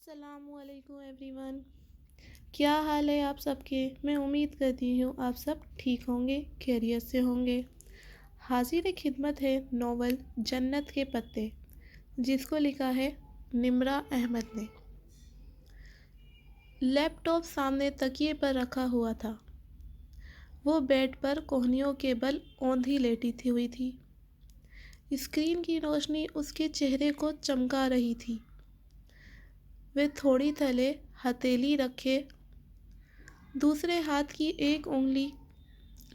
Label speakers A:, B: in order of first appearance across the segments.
A: السلام علیکم every one, کیا حال ہے آپ سب کے؟ میں امید کرتی ہوں آپ سب ٹھیک ہوں گے، خیریت سے ہوں گے۔ حاضر خدمت ہے ناول جنت کے پتے، جس کو لکھا ہے نمرہ احمد نے۔ لیپ ٹاپ سامنے تکیے پر رکھا ہوا تھا۔ وہ بیڈ پر کوہنیوں کے بل اوندھی لیٹی ہوئی تھی۔ اسکرین کی روشنی اس کے چہرے کو چمکا رہی تھی۔ وہ تھوڑی تلے ہتھیلی رکھے دوسرے ہاتھ کی ایک انگلی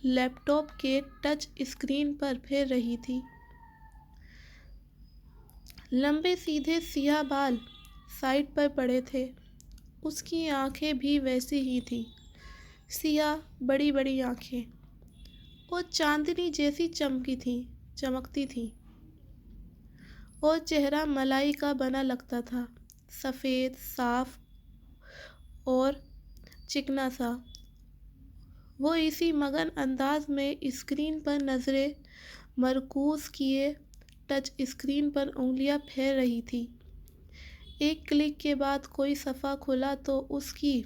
A: لیپ ٹاپ کے ٹچ اسکرین پر پھیر رہی تھی۔ لمبے سیدھے سیاہ بال سائڈ پر پڑے تھے۔ اس کی آنکھیں بھی ویسی ہی تھیں، سیاہ بڑی بڑی آنکھیں، اور چاندنی جیسی چمکتی تھیں، اور چہرہ ملائی کا بنا لگتا تھا، سفید، صاف اور چکنا سا۔ وہ اسی مگن انداز میں اسکرین پر نظریں مرکوز کیے ٹچ اسکرین پر انگلیاں پھیر رہی تھی۔ ایک کلک کے بعد کوئی صفحہ کھلا تو اس کی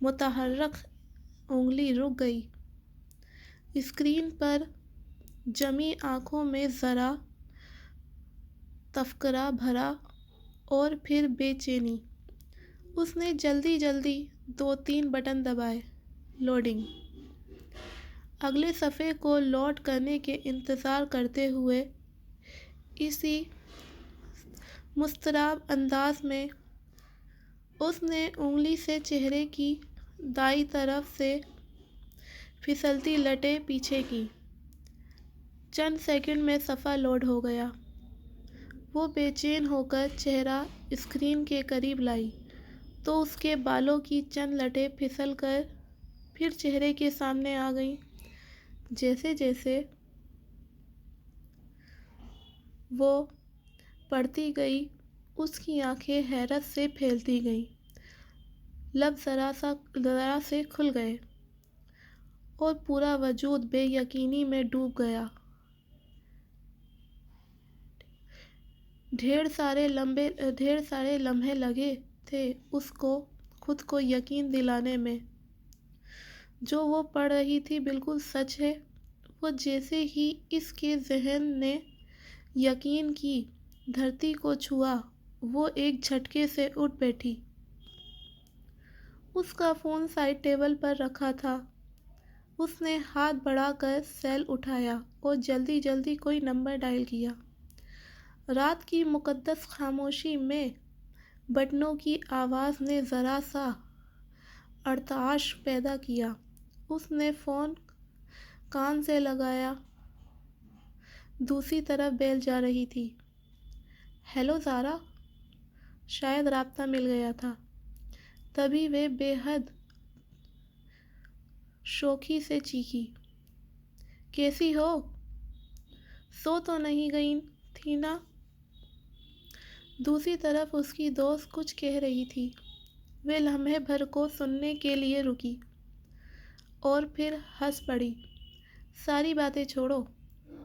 A: متحرک انگلی رک گئی۔ اسکرین پر جمی آنکھوں میں ذرا تفکر بھرا اور پھر بے چینی۔ اس نے جلدی 2-3 بٹن دبائے۔ لوڈنگ۔ اگلے صفحے کو لوڈ کرنے کے انتظار کرتے ہوئے اسی مضطرب انداز میں اس نے انگلی سے چہرے کی دائیں طرف سے پھسلتی لٹیں پیچھے کیں۔ چند سیکنڈ میں صفحہ لوڈ ہو گیا۔ وہ بے چین ہو کر چہرہ اسکرین کے قریب لائی تو اس کے بالوں کی چند لٹیں پھسل کر پھر چہرے کے سامنے آ گئیں۔ جیسے جیسے وہ پڑھتی گئی اس کی آنکھیں حیرت سے پھیلتی گئیں، لب ذرا سے کھل گئے اور پورا وجود بے یقینی میں ڈوب گیا۔ ڈھیر سارے لمحے لگے تھے اس کو خود کو یقین دلانے میں جو وہ پڑھ رہی تھی بالکل سچ ہے۔ وہ جیسے ہی اس کے ذہن نے یقین کی دھرتی کو چھوا، وہ ایک جھٹکے سے اٹھ بیٹھی۔ اس کا فون سائڈ ٹیبل پر رکھا تھا۔ اس نے ہاتھ بڑھا کر سیل اٹھایا اور جلدی کوئی نمبر ڈائل کیا۔ رات کی مقدس خاموشی میں بٹنوں کی آواز نے ذرا سا ارتعاش پیدا کیا۔ اس نے فون کان سے لگایا۔ دوسری طرف بیل جا رہی تھی۔ ہیلو زارا۔ شاید رابطہ مل گیا تھا۔ تبھی وہ بے حد شوخی سے چیخی، کیسی ہو؟ سو تو نہیں گئی تھی نا؟ دوسری طرف اس کی دوست کچھ کہہ رہی تھی۔ وہ لمحے بھر کو سننے کے لیے رکی اور پھر ہنس پڑی۔ ساری باتیں چھوڑو،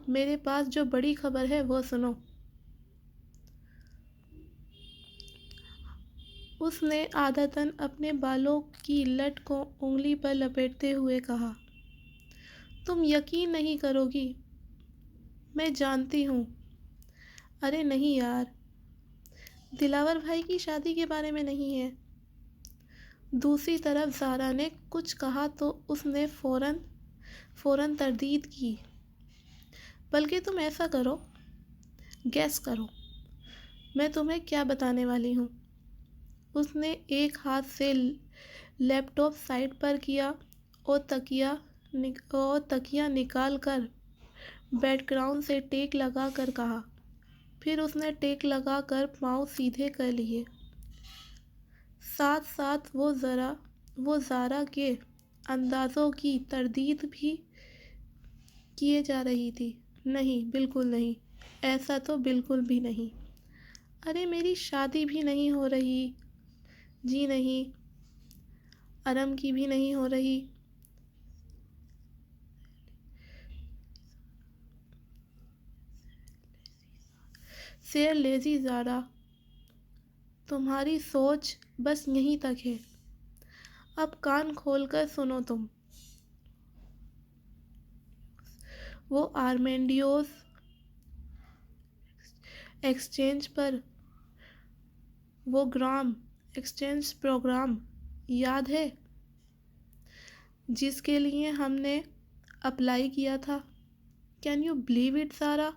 A: میرے پاس جو بڑی خبر ہے وہ سنو۔ اس نے عادتاً اپنے بالوں کی لٹ کو انگلی پر لپیٹتے ہوئے کہا۔ تم یقین نہیں کرو گی، میں جانتی ہوں۔ ارے نہیں یار، دلاور بھائی کی شادی کے بارے میں نہیں ہے۔ دوسری طرف زارا نے کچھ کہا تو اس نے فوراً تردید کی۔ بلکہ تم ایسا کرو، گیس کرو میں تمہیں کیا بتانے والی ہوں۔ اس نے ایک ہاتھ سے لیپ ٹاپ سائڈ پر کیا اور تکیہ نکال کر بیک گراؤنڈ سے ٹیک لگا کر کہا۔ پھر اس نے ٹیک لگا کر پاؤں سیدھے کر لیے۔ ساتھ ساتھ وہ زارا کے اندازوں کی تردید بھی کیے جا رہی تھی۔ نہیں، بالکل نہیں، ایسا تو بالکل بھی نہیں۔ ارے میری شادی بھی نہیں ہو رہی، جی نہیں، ارم کی بھی نہیں ہو رہی۔ سیر لیزی زارا، تمہاری سوچ بس یہیں تک ہے۔ اب کان کھول کر سنو تم۔ وہ آرمینڈیوز ایکسچینج پر وہ ایکسچینج پروگرام یاد ہے جس کے لیے ہم نے اپلائی کیا تھا؟ کین یو بلیو اٹ سارا؟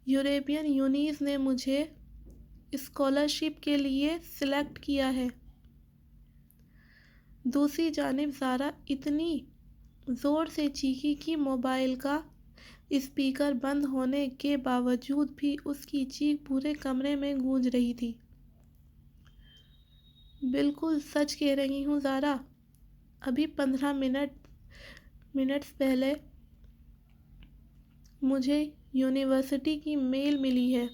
A: یورپین یونین نے مجھے اسکالرشپ کے لیے سلیکٹ کیا ہے۔ دوسری جانب زارا اتنی زور سے چیخی کہ موبائل کا اسپیکر بند ہونے کے باوجود بھی اس کی چیخ پورے کمرے میں گونج رہی تھی۔ بالکل سچ کہہ رہی ہوں زارا، ابھی 15 منٹس پہلے مجھے یونیورسٹی کی میل ملی ہے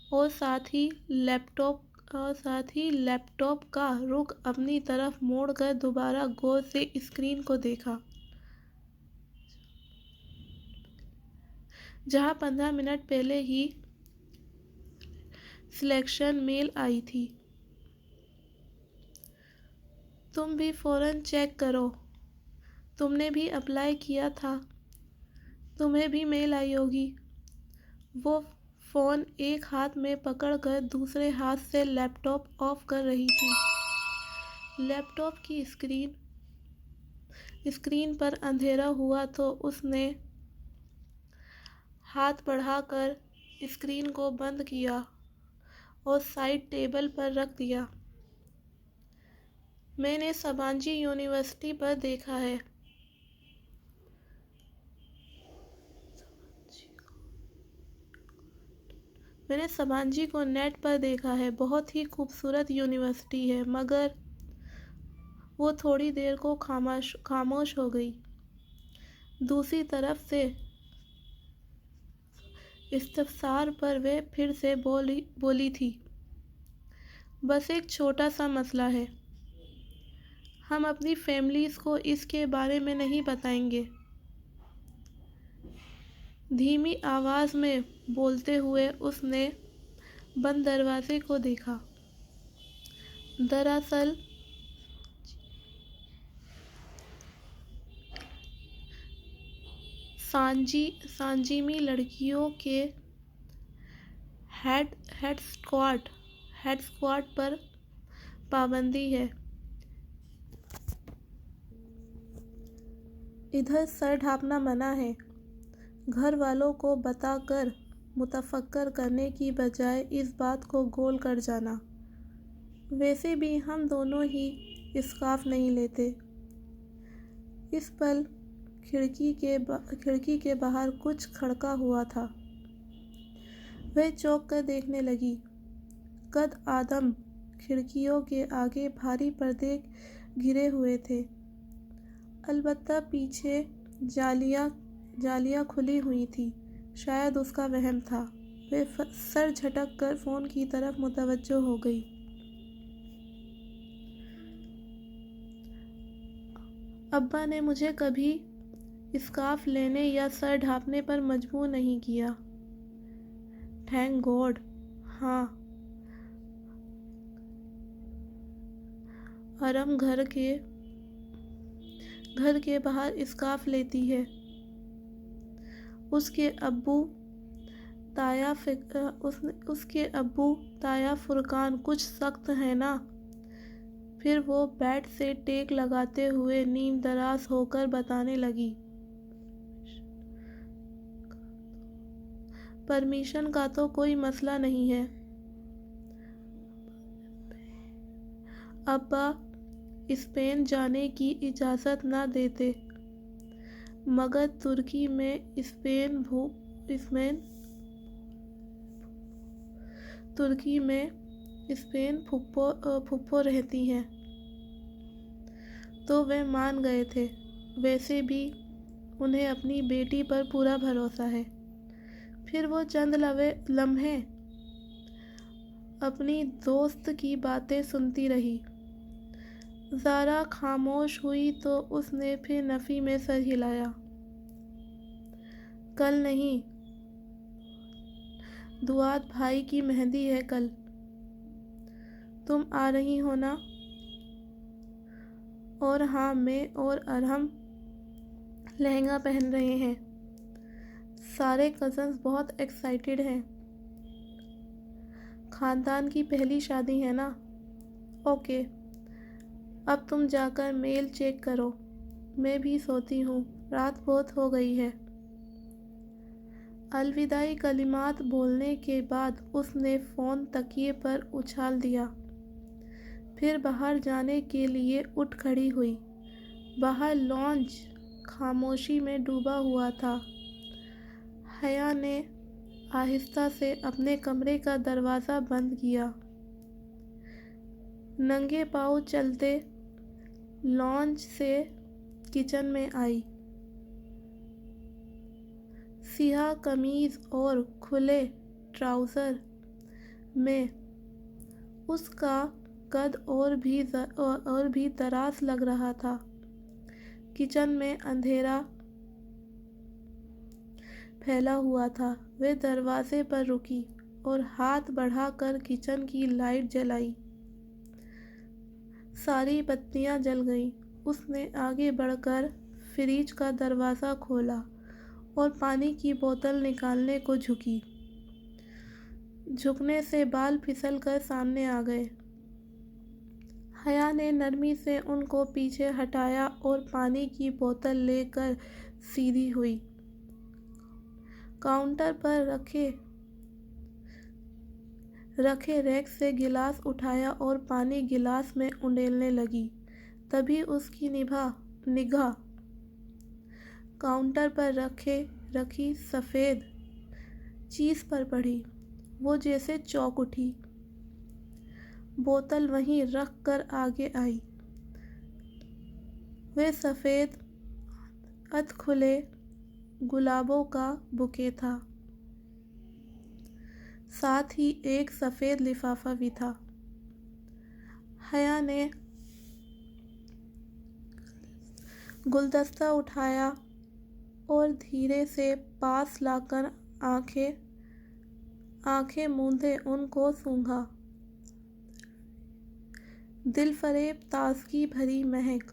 A: اور ساتھ ہی لیپ ٹاپ کا رخ اپنی طرف موڑ کر دوبارہ غور سے اسکرین کو دیکھا جہاں 15 منٹ پہلے ہی سلیکشن میل آئی تھی۔ تم بھی فوراً چیک کرو، تم نے بھی اپلائی کیا تھا، تمہیں بھی میل آئی ہوگی۔ وہ فون ایک ہاتھ میں پکڑ کر دوسرے ہاتھ سے لیپ ٹاپ آف کر رہی تھی۔ لیپ ٹاپ کی اسکرین پر اندھیرا ہوا تو اس نے ہاتھ بڑھا کر اسکرین کو بند کیا اور سائیڈ ٹیبل پر رکھ دیا۔ میں نے سبانجی یونیورسٹی پر دیکھا ہے۔ میں نے سبانجی کو نیٹ پر دیکھا ہے، بہت ہی خوبصورت یونیورسٹی ہے، مگر وہ تھوڑی دیر کو خاموش ہو گئی۔ دوسری طرف سے استفسار پر وہ پھر سے بولی تھی، بس ایک چھوٹا سا مسئلہ ہے، ہم اپنی فیملیز کو اس کے بارے میں نہیں بتائیں گے۔ دھیمی آواز میں بولتے ہوئے اس نے بند دروازے کو دیکھا۔ دراصل سانجیمی لڑکیوں کے ہیڈ اسکواڈ پر پابندی ہے۔ ادھر سر ڈھانپنا منع ہے۔ گھر والوں کو بتا کر متفکر کرنے کی بجائے اس بات کو گول کر جانا۔ ویسے بھی ہم دونوں ہی اسکارف نہیں لیتے۔ اس پل کھڑکی کے باہر کچھ کھڑکا ہوا تھا۔ وہ چونک کر دیکھنے لگی۔ قد آدم کھڑکیوں کے آگے بھاری پردے گرے ہوئے تھے، البتہ پیچھے جالیاں کھلی ہوئی تھیں۔ شاید اس کا وہم تھا۔ وہ سر جھٹک کر فون کی طرف متوجہ ہو گئی۔ ابا نے مجھے کبھی اسکارف لینے یا سر ڈھانپنے پر مجبور نہیں کیا۔ Thank God. ہاں، ارم گھر کے باہر اسکارف لیتی ہے۔ اس کے ابو تایا فرقان کچھ سخت ہیں نا؟ پھر وہ بیڈ سے ٹیک لگاتے ہوئے نیم دراز ہو کر بتانے لگی۔ پرمیشن کا تو کوئی مسئلہ نہیں ہے۔ ابا اسپین جانے کی اجازت نہ دیتے، مگر ترکی میں اسپین پھوپھو رہتی ہیں، تو وہ مان گئے تھے۔ ویسے بھی انہیں اپنی بیٹی پر پورا بھروسہ ہے۔ پھر وہ چند لمحے اپنی دوست کی باتیں سنتی رہی۔ زارا خاموش ہوئی تو اس نے پھر نفی میں سر ہلایا۔ کل نہیں، دعات بھائی کی مہندی ہے کل، تم آ رہی ہو نا؟ اور ہاں، میں اور ارحم لہنگا پہن رہے ہیں۔ سارے کزنز بہت ایکسائٹیڈ ہیں۔ خاندان کی پہلی شادی ہے نا؟ اوکے، اب تم جا کر میل چیک کرو، میں بھی سوتی ہوں، رات بہت ہو گئی ہے۔ الوداعی کلمات بولنے کے بعد اس نے فون تکیے پر اچھال دیا، پھر باہر جانے کے لیے اٹھ کھڑی ہوئی۔ باہر لانچ خاموشی میں ڈوبا ہوا تھا۔ حیا نے آہستہ سے اپنے کمرے کا دروازہ بند کیا۔ ننگے پاؤں چلتے لانچ سے کچن میں آئی۔ سیاہ قمیض اور کھلے ٹراؤزر میں اس کا قد اور بھی دراز لگ رہا تھا۔ کچن میں اندھیرا پھیلا ہوا تھا۔ وہ دروازے پر رکی اور ہاتھ بڑھا کر کچن کی لائٹ جلائی۔ ساری بتیاں جل گئیں۔ اس نے آگے بڑھ کر فریج کا دروازہ کھولا اور پانی کی بوتل نکالنے کو جھکی۔ جھکنے سے بال پھسل کر سامنے آ گئے۔ حیا نے نرمی سے ان کو پیچھے ہٹایا اور پانی کی بوتل لے کر سیدھی ہوئی۔ کاؤنٹر پر رکھے ریک سے گلاس اٹھایا اور پانی گلاس میں انڈیلنے لگی۔ تبھی اس کی نگاہ کاؤنٹر پر رکھی سفید چیز پر پڑی۔ وہ جیسے چونک اٹھی، بوتل وہیں رکھ کر آگے آئی۔ وہ سفید ادھ کھلے گلابوں کا بوکے تھا، ساتھ ہی ایک سفید لفافہ بھی تھا۔ حیا نے گلدستہ اٹھایا اور دھیرے سے پاس لا کر آنکھیں موندے ان کو سونگھا۔ دل فریب تازگی بھری مہک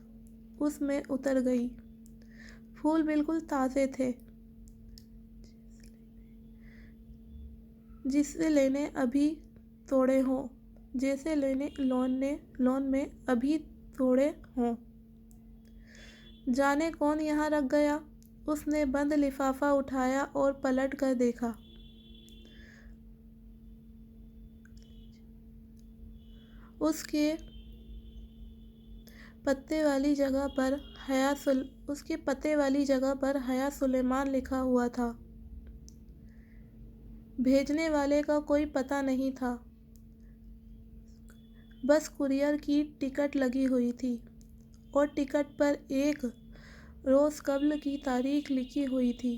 A: اس میں اتر گئی۔ پھول بالکل تازے تھے، جیسے لینے ابھی توڑے ہوں، جیسے لون میں ابھی توڑے ہوں۔ جانے کون یہاں رکھ گیا؟ اس نے بند لفافہ اٹھایا اور پلٹ کر دیکھا۔ اس کے پتے والی جگہ پر حیا سلیمان لکھا ہوا تھا۔ بھیجنے والے کا کوئی پتہ نہیں تھا، بس کورئیر کی ٹکٹ لگی ہوئی تھی اور ٹکٹ پر ایک روز قبل کی تاریخ لکھی ہوئی تھی۔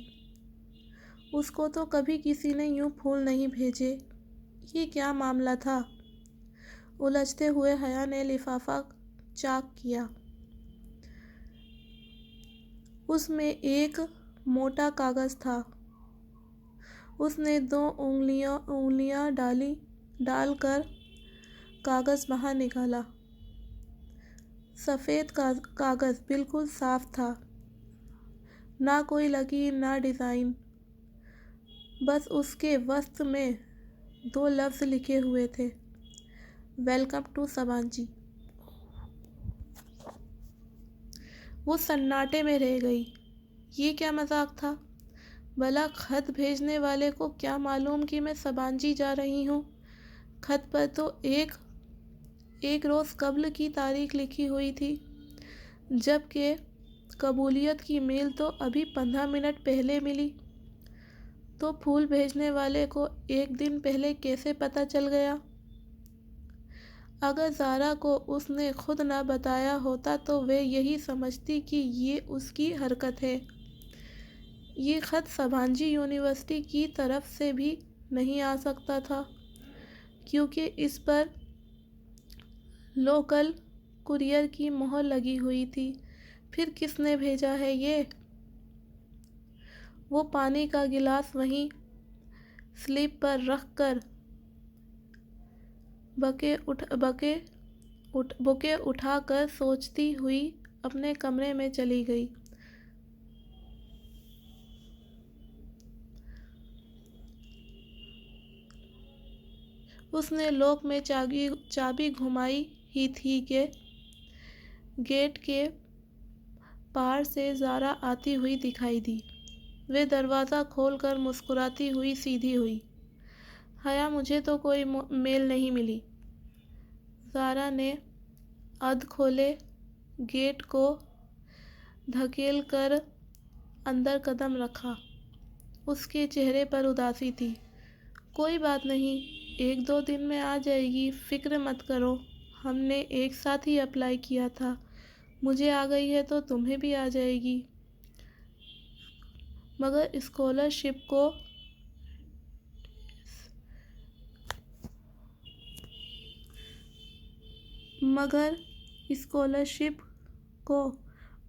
A: اس کو تو کبھی کسی نے یوں پھول نہیں بھیجے، یہ کیا معاملہ تھا؟ الجھتے ہوئے حیا نے لفافہ چاک کیا۔ اس میں ایک موٹا کاغذ تھا۔ اس نے 2 انگلیاں ڈال کر کاغذ باہر نکالا۔ سفید کاغذ بالکل صاف تھا، نہ کوئی لکیر نہ ڈیزائن، بس اس کے وسط میں 2 لفظ لکھے ہوئے تھے، ویلکم ٹو سبانچی۔ وہ سناٹے میں رہ گئی۔ یہ کیا مذاق تھا؟ بھلا خط بھیجنے والے کو کیا معلوم کہ میں سبانچی جا رہی ہوں؟ خط پر تو ایک روز قبل کی تاریخ لکھی ہوئی تھی، جبکہ قبولیت کی میل تو ابھی 15 منٹ پہلے ملی۔ تو پھول بھیجنے والے کو 1 دن پہلے کیسے پتہ چل گیا؟ اگر زارا کو اس نے خود نہ بتایا ہوتا تو وہ یہی سمجھتی کہ یہ اس کی حرکت ہے۔ یہ خط سبانچی یونیورسٹی کی طرف سے بھی نہیں آ سکتا تھا، کیونکہ اس پر لوکل کورئیر کی مہر لگی ہوئی تھی۔ پھر کس نے بھیجا ہے یہ؟ وہ پانی کا گلاس وہیں سلیپ پر رکھ کر بوکے اٹھا کر سوچتی ہوئی اپنے کمرے میں چلی گئی۔ اس نے لاک میں چابی گھمائی ہی تھی کہ گیٹ کے پار سے زارا آتی ہوئی دکھائی دی۔ وہ دروازہ کھول کر مسکراتی ہوئی سیدھی ہوئی۔ حیا مجھے تو کوئی میل نہیں ملی۔ زارا نے ادھ کھولے گیٹ کو دھکیل کر اندر قدم رکھا۔ اس کے چہرے پر اداسی تھی۔ کوئی بات نہیں، 1-2 دن میں آ جائے گی، فکر مت کرو، ہم نے ایک ساتھ ہی اپلائی کیا تھا، مجھے آ گئی ہے تو تمہیں بھی آ جائے گی۔ مگر اسکالرشپ کو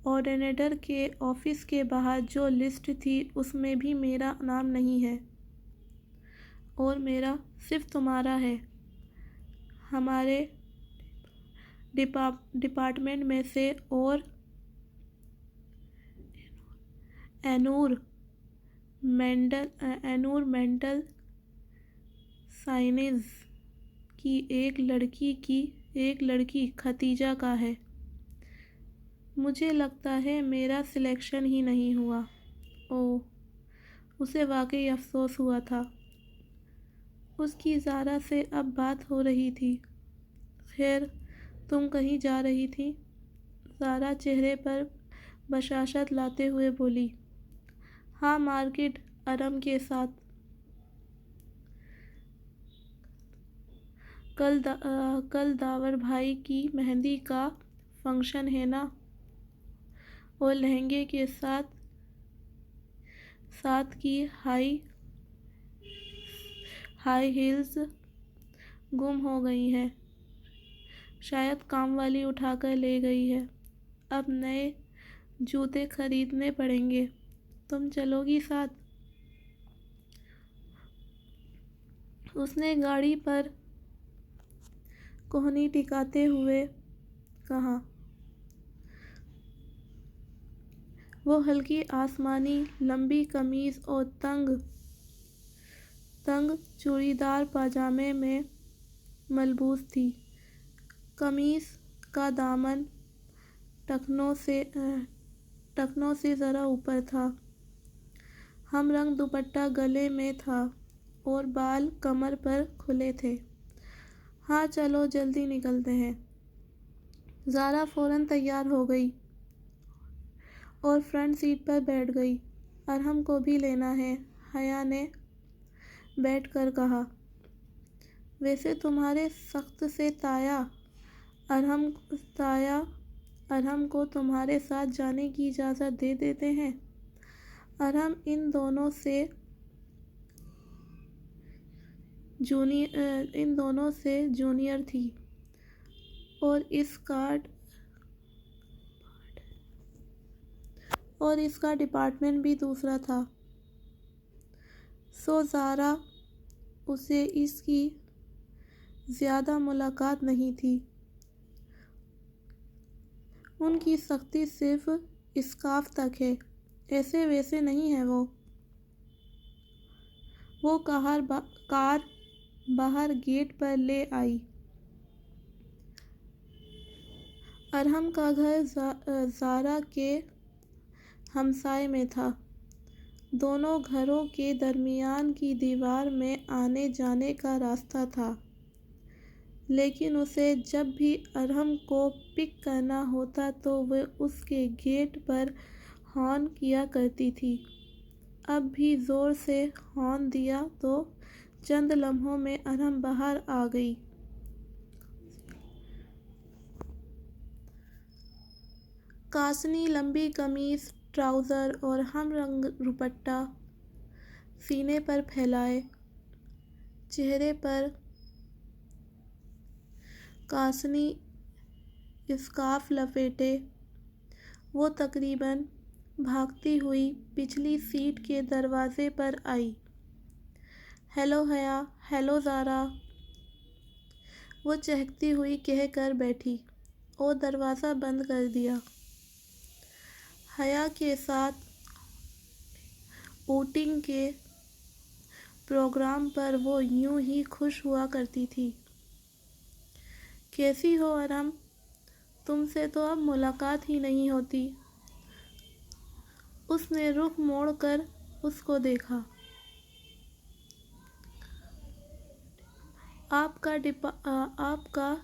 A: آرڈینیٹر کے آفس کے باہر جو لسٹ تھی اس میں بھی میرا نام نہیں ہے، اور میرا صرف تمہارا ہے۔ ہمارے ڈپارٹمنٹ میں سے اور انوائرنمنٹل سائنسز کی ایک لڑکی ختیجہ کا ہے۔ مجھے لگتا ہے میرا سلیکشن ہی نہیں ہوا۔ اوہ، اسے واقعی افسوس ہوا تھا۔ اس کی زارا سے اب بات ہو رہی تھی۔ خیر، تم کہیں جا رہی تھی؟ زارا چہرے پر بشاشت لاتے ہوئے بولی۔ ہاں، مارکیٹ ارم کے ساتھ۔ کل داور بھائی کی مہندی کا فنکشن ہے نا، اور لہنگے کے ساتھ کی ہائی ہیلز گم ہو گئی ہیں، شاید کام والی اٹھا کر لے گئی ہے۔ اب نئے جوتے خریدنے پڑیں گے۔ تم چلو گی ساتھ؟ اس نے گاڑی پر کہنی ٹکاتے ہوئے کہا۔ وہ ہلکی آسمانی لمبی قمیض اور تنگ چوڑی دار پاجامے میں ملبوس تھی۔ قمیص کا دامن ٹخنوں سے ذرا اوپر تھا۔ ہم رنگ دوپٹہ گلے میں تھا اور بال کمر پر کھلے تھے۔ ہاں چلو، جلدی نکلتے ہیں۔ زارا فوراً تیار ہو گئی اور فرنٹ سیٹ پر بیٹھ گئی۔ ارحم کو بھی لینا ہے، حیا نے بیٹھ کر کہا۔ ویسے تمہارے سخت سے تایا ارحم کو تمہارے ساتھ جانے کی اجازت دے دیتے ہیں۔ ارحم ان دونوں سے جونیئر تھی، اور اس کا ڈپارٹمنٹ بھی دوسرا تھا، سو زارا اسے اس کی زیادہ ملاقات نہیں تھی۔ ان کی سختی صرف اسکارف تک ہے، ایسے ویسے نہیں ہے۔ وہ کار باہر گیٹ پر لے آئی۔ ارحم کا گھر زارا کے ہمسائے میں تھا۔ دونوں گھروں کے درمیان کی دیوار میں آنے جانے کا راستہ تھا، لیکن اسے جب بھی ارحم کو پک کرنا ہوتا تو وہ اس کے گیٹ پر ہارن کیا کرتی تھی۔ اب بھی زور سے ہارن دیا تو چند لمحوں میں ارحم باہر آ گئی۔ کاسنی لمبی قمیض، ٹراؤزر اور ہم رنگ دوپٹہ سینے پر پھیلائے، چہرے پر کاسنی اسکارف لپیٹے، وہ تقریباً بھاگتی ہوئی پچھلی سیٹ کے دروازے پر آئی۔ ہیلو حیا، ہیلو زارا، وہ چہکتی ہوئی کہہ کر بیٹھی اور دروازہ بند کر دیا۔ حیا کے ساتھ اوٹنگ کے پروگرام پر وہ یوں ہی خوش ہوا کرتی تھی۔ کیسی ہو ارہم؟ تم سے تو اب ملاقات ہی نہیں ہوتی۔ اس نے رخ موڑ کر اس کو دیکھا۔ آپ کا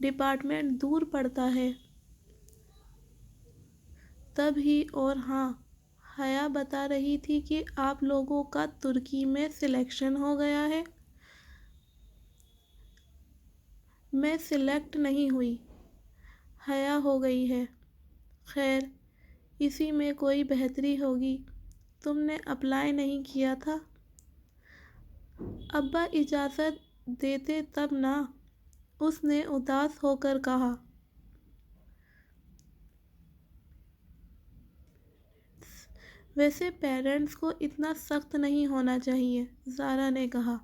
A: ڈپارٹمنٹ دور پڑتا ہے۔ تب ہی اور ہاں، حیا بتا رہی تھی کہ آپ لوگوں کا ترکی میں سلیکشن ہو گیا ہے۔ میں سلیکٹ نہیں ہوئی، حیا ہو گئی ہے۔ خیر، اسی میں کوئی بہتری ہوگی۔ تم نے اپلائی نہیں کیا تھا؟ ابا اجازت دیتے تب نا، اس نے اداس ہو کر کہا۔ ویسے پیرنٹس کو اتنا سخت نہیں ہونا چاہیے، زارا نے کہا۔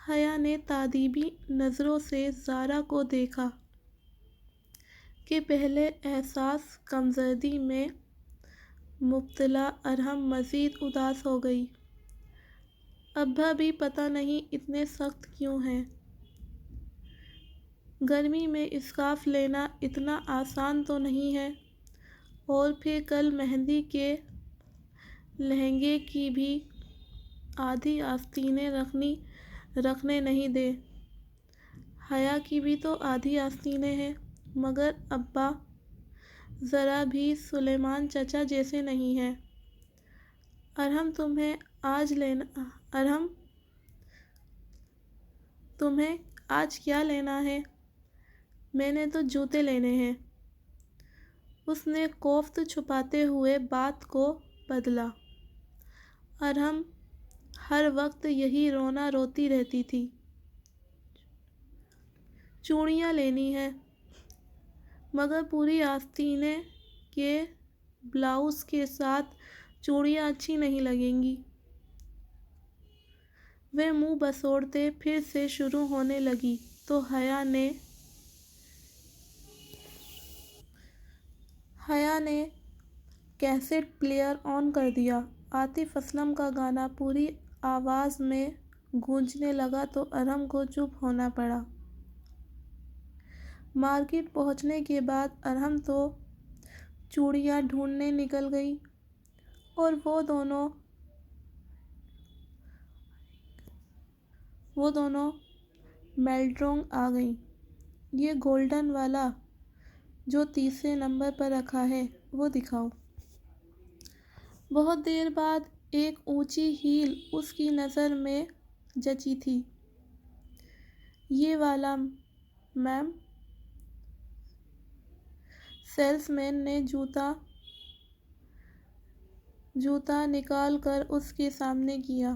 A: حیا نے تادیبی نظروں سے زارا کو دیکھا کہ پہلے احساس کمدردی میں مبتلا ارہم مزید اداس ہو گئی۔ ابا بھی پتہ نہیں اتنے سخت کیوں ہیں۔ گرمی میں اسکارف لینا اتنا آسان تو نہیں ہے، اور پھر کل مہندی کے لہنگے کی بھی آدھی آستینیں رکھنے نہیں دے۔ حیا کی بھی تو آدھی آستینیں ہیں، مگر ابا ذرا بھی سلیمان چچا جیسے نہیں ہیں۔ ارہم تمہیں آج کیا لینا ہے؟ میں نے تو جوتے لینے ہیں۔ اس نے کوفت چھپاتے ہوئے بات کو بدلا۔ ارہم ہر وقت یہی رونا روتی رہتی تھی۔ چوڑیاں لینی ہیں، مگر پوری آستینے کے بلاؤز کے ساتھ چوڑیاں اچھی نہیں لگیں گی۔ وہ منہ بسوڑتے پھر سے شروع ہونے لگی تو حیا نے کیسٹ پلیئر آن کر دیا۔ عاطف اسلم کا گانا پوری آواز میں گونجنے لگا تو ارہم کو چپ ہونا پڑا۔ مارکیٹ پہنچنے کے بعد ارہم تو چوڑیاں ڈھونڈنے نکل گئی اور وہ دونوں میلٹونگ آ گئیں۔ یہ گولڈن والا جو تیسرے نمبر پر رکھا ہے، وہ دکھاؤ۔ بہت دیر بعد ایک اونچی ہیل اس کی نظر میں جچی تھی۔ یہ والا میم۔ سیلس مین نے جوتا نکال کر اس کے سامنے کیا۔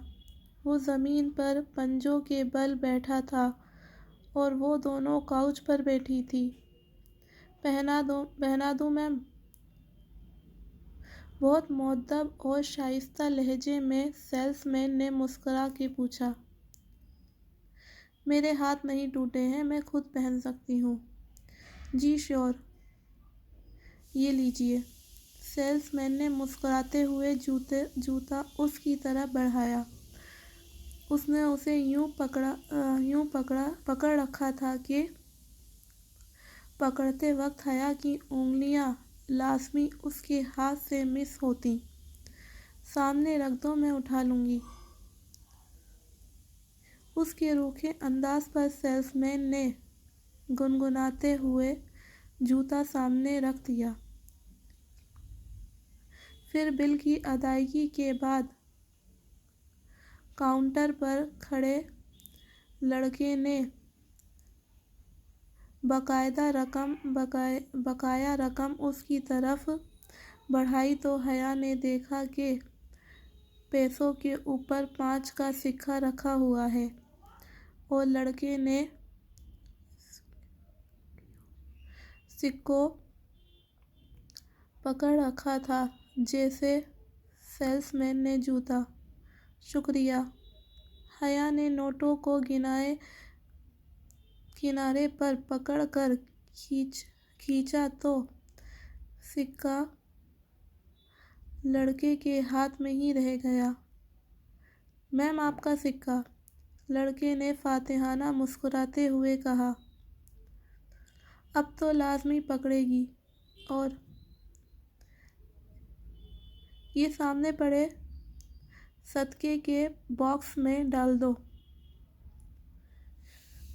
A: وہ زمین پر پنجوں کے بل بیٹھا تھا اور وہ دونوں کاؤچ پر بیٹھی تھی۔ پہنا دوں میم؟ بہت مؤدب اور شائستہ لہجے میں سیلس مین نے مسکرا کے پوچھا۔ میرے ہاتھ نہیں ٹوٹے ہیں، میں خود پہن سکتی ہوں۔ جی شیور، یہ لیجیے۔ سیلس مین نے مسکراتے ہوئے جوتا اس کی طرف بڑھایا۔ اس نے اسے یوں پکڑ رکھا تھا کہ پکڑتے وقت حیا کی انگلیاں لازمی اس کے ہاتھ سے مس ہوتیں۔ سامنے رکھ دو، میں اٹھا لوں گی۔ اس کے روکھے انداز پر سیلس مین نے گنگناتے ہوئے جوتا سامنے رکھ دیا۔ پھر بل کی ادائیگی کے بعد کاؤنٹر پر کھڑے لڑکے نے بقایا رقم اس کی طرف بڑھائی تو حیا نے دیکھا کہ پیسوں کے اوپر 5 کا سکہ رکھا ہوا ہے اور لڑکے نے سکوں پکڑ رکھا تھا جیسے سیلس مین نے جوتا۔ شکریہ۔ حیا نے نوٹوں کو کنارے پر پکڑ کر کھینچا تو سکہ لڑکے کے ہاتھ میں ہی رہ گیا۔ میم آپ کا سکہ، لڑکے نے فاتحانہ مسکراتے ہوئے کہا۔ اب تو لازمی پکڑے گی اور یہ سامنے پڑے صدقے کے باکس میں ڈال دو۔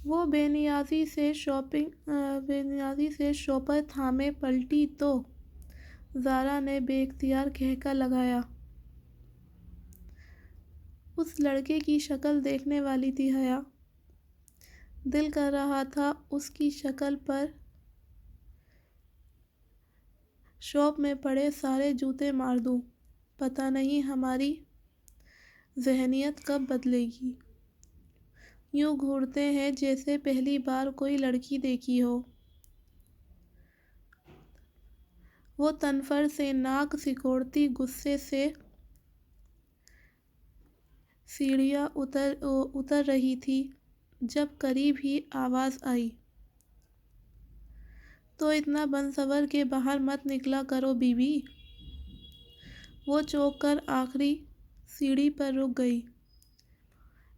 A: وہ بے نیازی سے شاپر تھامے پلٹی تو زارا نے بے اختیار کہکا لگایا۔ اس لڑکے کی شکل دیکھنے والی تھی حیا۔ دل کر رہا تھا اس کی شکل پر شاپ میں پڑے سارے جوتے مار دوں۔ پتہ نہیں ہماری ذہنیت کب بدلے گی۔ یوں گھورتے ہیں جیسے پہلی بار کوئی لڑکی دیکھی ہو۔ وہ تنفر سے ناک سکوڑتی غصے سے سیڑھیاں اتر رہی تھی جب قریب ہی آواز آئی۔ تو اتنا بن سور کے باہر مت نکلا کرو بی بی۔ وہ چونک کر آخری سیڑھی پر رک گئی۔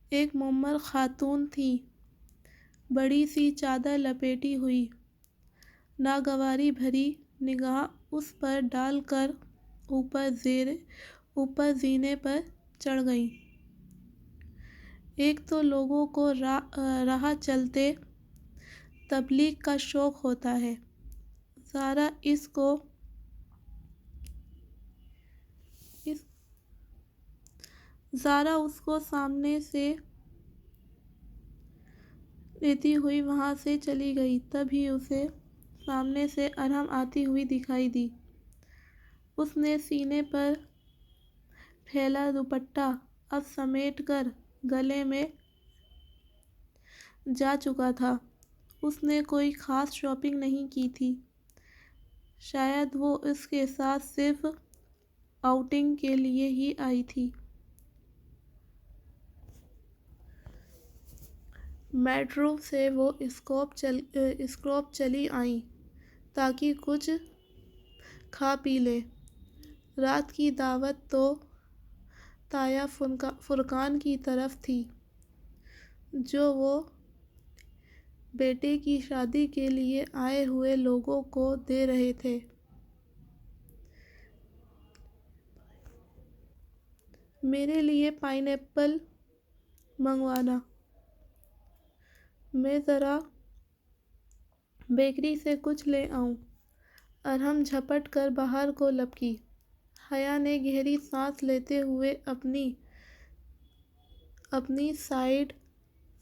A: ایک معمر خاتون تھیں، بڑی سی چادر لپیٹی ہوئی، ناگواری بھری نگاہ اس پر ڈال کر اوپر زینے پر چڑھ گئیں۔ ایک تو لوگوں کو راہ چلتے تبلیغ کا شوق ہوتا ہے، زارا اس کو سامنے سے لیتی ہوئی وہاں سے چلی گئی۔ تبھی اسے سامنے سے ارحم آتی ہوئی دکھائی دی۔ اس نے سینے پر پھیلا دوپٹہ اب سمیٹ کر گلے میں جا چکا تھا۔ اس نے کوئی خاص شاپنگ نہیں کی تھی، شاید وہ اس کے ساتھ صرف آؤٹنگ کے لیے ہی آئی تھی۔ میٹرو سے وہ اسکوپ چلی آئیں تاکہ کچھ کھا پی لیں۔ رات کی دعوت تو تایا فرقان کی طرف تھی جو وہ بیٹے کی شادی کے لیے آئے ہوئے لوگوں کو دے رہے تھے۔ میرے لیے پائن ایپل منگوانا، میں ذرا بیکری سے کچھ لے آؤں۔ ارحم جھپٹ کر باہر کو لپکی۔ حیا نے گہری سانس لیتے ہوئے اپنی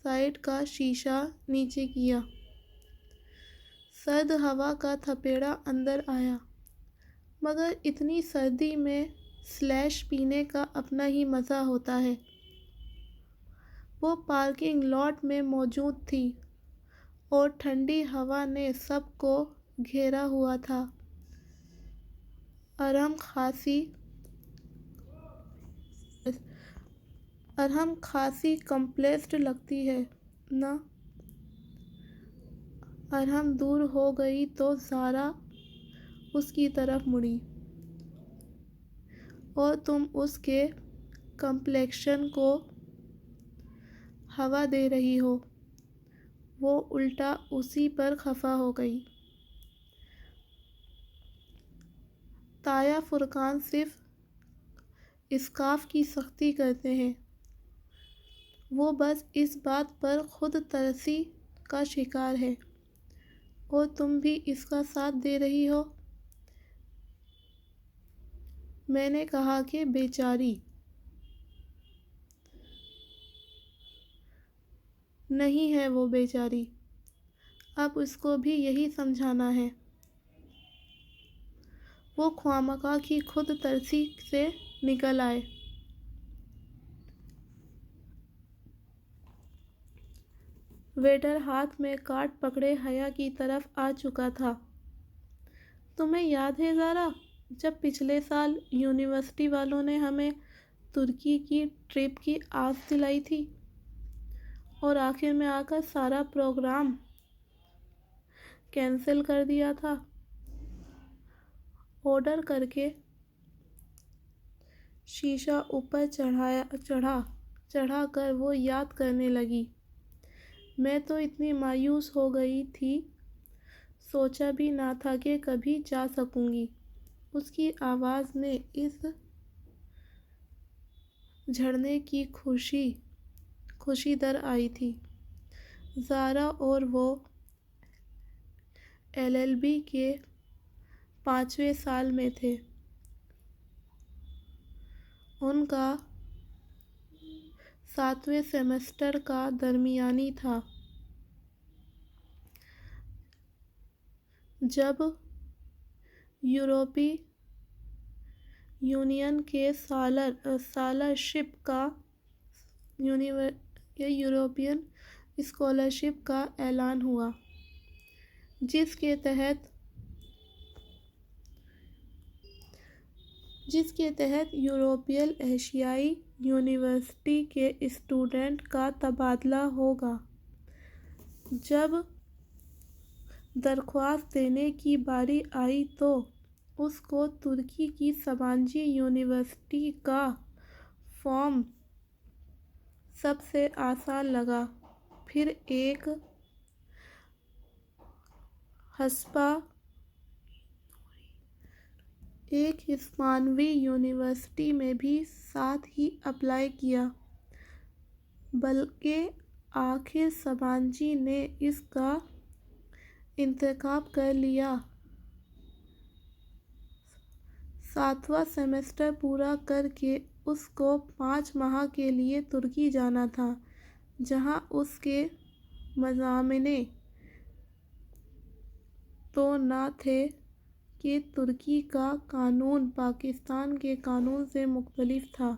A: سائیڈ کا شیشہ نیچے کیا۔ سرد ہوا کا تھپیڑا اندر آیا، مگر اتنی سردی میں سلیش پینے کا اپنا ہی مزہ ہوتا ہے۔ وہ پارکنگ لاٹ میں موجود تھی اور ٹھنڈی ہوا نے سب کو گھیرا ہوا تھا۔ ارحم خاصی کمپلیسڈ لگتی ہے نا؟ ارحم دور ہو گئی تو زارا اس کی طرف مڑی۔ اور تم اس کے کمپلیکشن کو ہوا دے رہی ہو۔ وہ الٹا اسی پر خفا ہو گئی۔ تایا فرقان صرف اسکارف کی سختی کرتے ہیں، وہ بس اس بات پر خود ترسی کا شکار ہے، اور تم بھی اس کا ساتھ دے رہی ہو۔ میں نے کہا کہ بیچاری نہیں ہے وہ بیچاری، اب اس کو بھی یہی سمجھانا ہے۔ وہ خوامخواہ کی خود ترسی سے نکل آئے۔ ویٹر ہاتھ میں کارڈ پکڑے حیا کی طرف آ چکا تھا۔ تمہیں یاد ہے زارا، جب پچھلے سال یونیورسٹی والوں نے ہمیں ترکی کی ٹرپ کی آس دلائی تھی اور آخر میں آ کر سارا پروگرام کینسل کر دیا تھا۔ آرڈر کر کے شیشہ اوپر چڑھا کر وہ یاد کرنے لگی۔ میں تو اتنی مایوس ہو گئی تھی، سوچا بھی نہ تھا کہ کبھی جا سکوں گی۔ اس کی آواز میں اس جھرنے کی خوشی در آئی تھی۔ زارا اور وہ LLB کے 5ویں سال میں تھے۔ ان کا 7ویں سیمسٹر کا درمیانی تھا جب یورپی یونین کے یورپین اسکالرشپ کا اعلان ہوا، جس کے تحت یورپی ایشیائی یونیورسٹی کے اسٹوڈنٹ کا تبادلہ ہوگا۔ جب درخواست دینے کی باری آئی تو اس کو ترکی کی سبانجی یونیورسٹی کا فارم سب سے آسان لگا۔ پھر ایک ہسپانوی یونیورسٹی میں بھی ساتھ ہی اپلائی کیا، بلکہ آخر سبانجی نے اس کا انتخاب کر لیا۔ 7واں سیمسٹر پورا کر کے اس کو 5 ماہ کے لیے ترکی جانا تھا، جہاں اس کے مضامین تو نہ تھے کہ ترکی کا قانون پاکستان کے قانون سے مختلف تھا،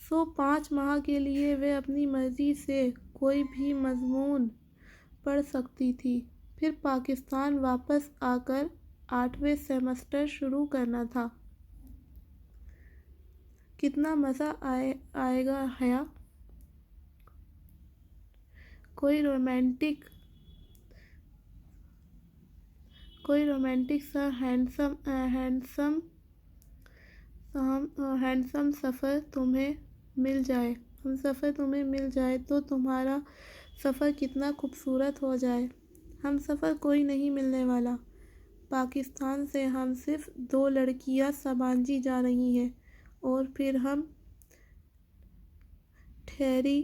A: سو 5 ماہ کے لیے وہ اپنی مرضی سے کوئی بھی مضمون پڑھ سکتی تھی، پھر پاکستان واپس آ کر 8واں سیمسٹر شروع کرنا تھا۔ کتنا مزہ آئے گا حیا! کوئی رومانٹک سا ہم سفر تمہیں مل جائے تو تمہارا سفر کتنا خوبصورت ہو جائے۔ ہم سفر کوئی نہیں ملنے والا۔ پاکستان سے ہم صرف 2 لڑکیاں سبانجی جا رہی ہیں اور پھر ہم ٹھہری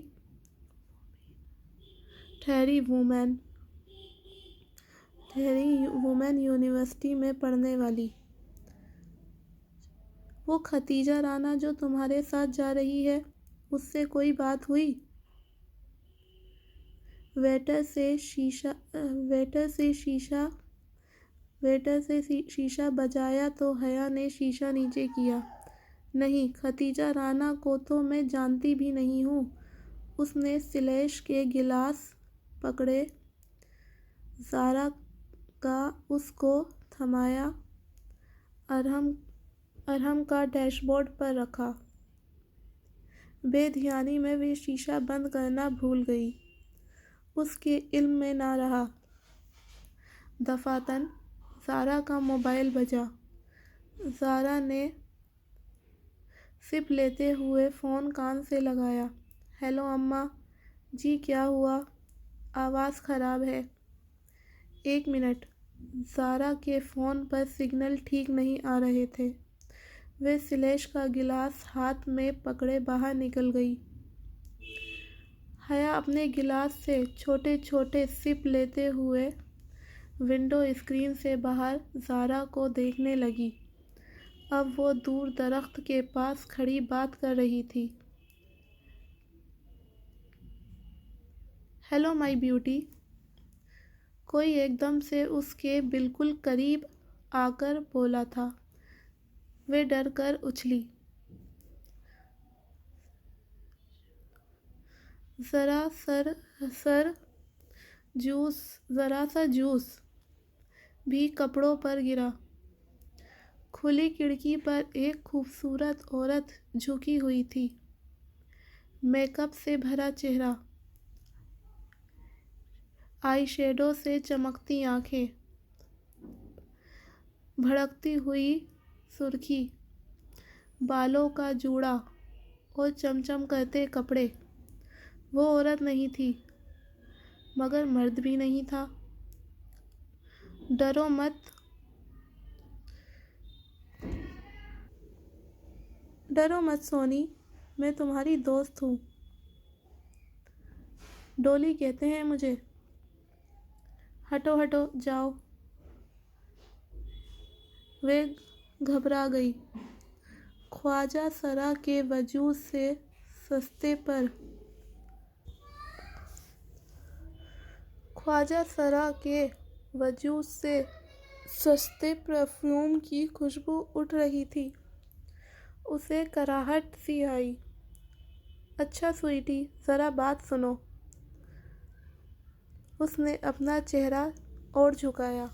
A: وومن یونیورسٹی میں پڑھنے والی۔ وہ ختیجہ رانا جو تمہارے ساتھ جا رہی ہے، اس سے کوئی بات ہوئی؟ ویٹر سے شیشہ بجایا تو حیا نے شیشہ نیچے کیا۔ نہیں، ختیجہ رانا کو تو میں جانتی بھی نہیں ہوں۔ اس نے سلیش کے گلاس پکڑے، زارا کا اس کو تھمایا، ارحم کا ڈیش بورڈ پر رکھا۔ بے دھیانی میں وہ شیشہ بند کرنا بھول گئی، اس کے علم میں نہ رہا۔ دفعتاً زارا کا موبائل بجا۔ زارا نے سپ لیتے ہوئے فون کان سے لگایا۔ ہیلو اماں جی، کیا ہوا؟ آواز خراب ہے۔ 1 منٹ۔ زارا کے فون پر سگنل ٹھیک نہیں آ رہے تھے۔ وہ سلیش کا گلاس ہاتھ میں پکڑے باہر نکل گئی۔ حیا اپنے گلاس سے چھوٹے چھوٹے سپ لیتے ہوئے ونڈو اسکرین سے باہر زارا کو دیکھنے لگی۔ اب وہ دور درخت کے پاس کھڑی بات کر رہی تھی۔ Hello my beauty! کوئی ایک دم سے اس کے بالکل قریب آ کر بولا تھا۔ وہ ڈر کر اچھلی۔ ذرا سا جوس بھی کپڑوں پر گرا۔ کھلی کھڑکی پر ایک خوبصورت عورت جھکی ہوئی تھی، میک اپ سے بھرا چہرہ، آئی شیڈو سے چمکتی آنکھیں، بھڑکتی ہوئی سرخی، بالوں کا جوڑا اور چمچم کرتے کپڑے۔ وہ عورت نہیں تھی، مگر مرد بھی نہیں تھا۔ ڈرو مت، ڈرو مت سونی، میں تمہاری دوست ہوں، ڈولی کہتے ہیں مجھے۔ ہٹو ہٹو، جاؤ۔ وہ گھبرا گئی۔ خواجہ سرا کے وجود سے سستے پر خواجہ سرا کے وجود سے سستے پرفیوم کی خوشبو اٹھ رہی تھی۔ اسے کراہٹ سی آئی۔ اچھا سویٹی، ذرا بات سنو۔ اس نے اپنا چہرہ اور جھکایا۔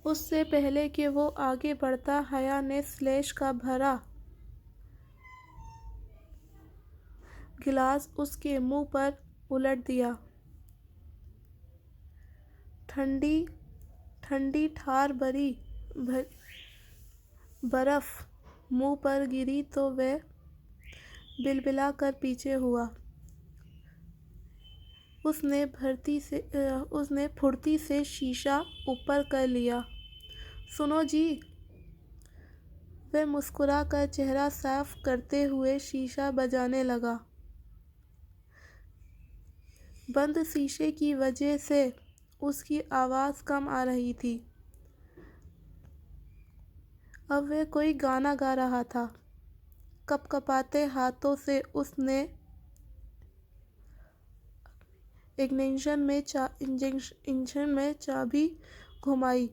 A: اس سے پہلے کہ وہ آگے بڑھتا، حیا نے سلیش کا بھرا گلاس اس کے منہ پر الٹ دیا۔ ٹھنڈی ٹھنڈی ٹھار بھری برف منہ پر گری تو وہ بلبلا کر پیچھے ہوا۔ اس نے پھرتی سے شیشہ اوپر کر لیا۔ سنو جی۔ وہ مسکرا کر چہرہ صاف کرتے ہوئے شیشہ بجانے لگا۔ بند شیشے کی وجہ سے اس کی آواز کم آ رہی تھی۔ اب وہ کوئی گانا گا رہا تھا۔ کپ کپاتے ہاتھوں سے اس نے انجن میں چابی گھمائی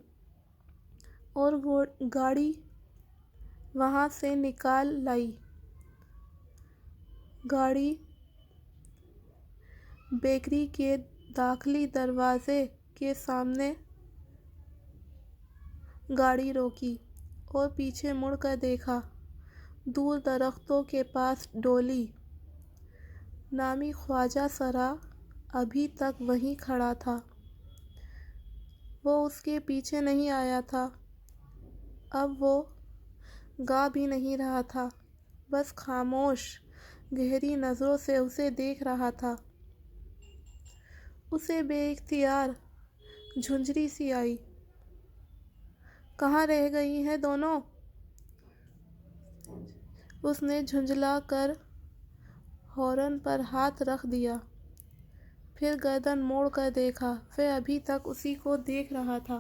A: اور گاڑی وہاں سے نکال لائی۔ گاڑی بیکری کے داخلی دروازے کے سامنے گاڑی روکی اور پیچھے مڑ کر دیکھا۔ دور درختوں کے پاس ڈولی نامی خواجہ سرا ابھی تک وہیں کھڑا تھا۔ وہ اس کے پیچھے نہیں آیا تھا۔ اب وہ گا بھی نہیں رہا تھا، بس خاموش گہری نظروں سے اسے دیکھ رہا تھا۔ اسے بے اختیار جھنجھری سی آئی۔ کہاں رہ گئی ہیں دونوں؟ اس نے جھنجھلا کر ہارن پر ہاتھ رکھ دیا، پھر گردن موڑ کر دیکھا۔ وہ ابھی تک اسی کو دیکھ رہا تھا۔